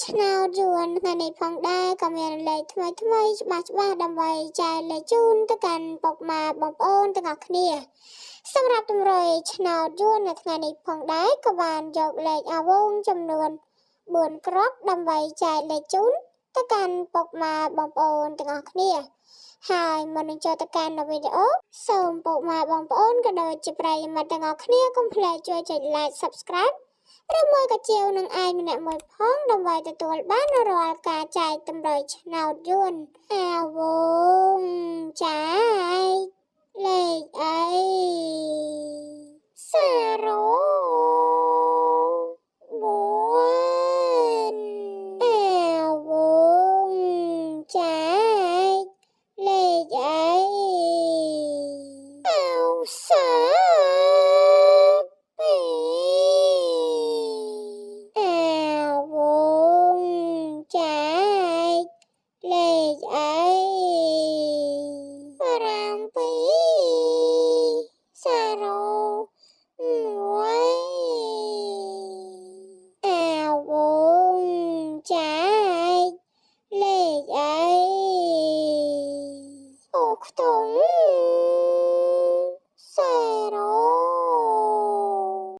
ឆ្នោតយួនថ្ងៃនេះផងដែរក៏មានលេខថ្មីច្បាស់ដើម្បីចែកលេខជូនទៅកាន់ពុកម៉ែបងប្អូនទាំងអស់គ្នាសម្រាប់តម្រុយឆ្នោតយួននៅថ្ងៃនេះផងដែរក៏បានយកលេខអាវងចំនួន4គ្រាប់ដើម្បីចែកលេខជូនទៅកាន់ពុកម៉ែបងប្អូនទាំងអស់គ្នាហើយមុននឹងចូលទៅកាន់វីដេអូសូមពុកម៉ែបងប្អូនក៏ដូចជាប្រិយមិត្តទាំងអស់គ្នាកុំភ្លេចជួយចុច like subscribe ឬមួយក៏ជាវនឹងឯងម្នាក់មួយផងដើម្បីទទួលបានរាល់ការចែកតម្រុយឆ្នោតយួនអាវងចែកលេខអី04អាវងចែកលេខអី92អាវងចែកលេខអី7 អាវងចែកលេខអីអូខ្ទង់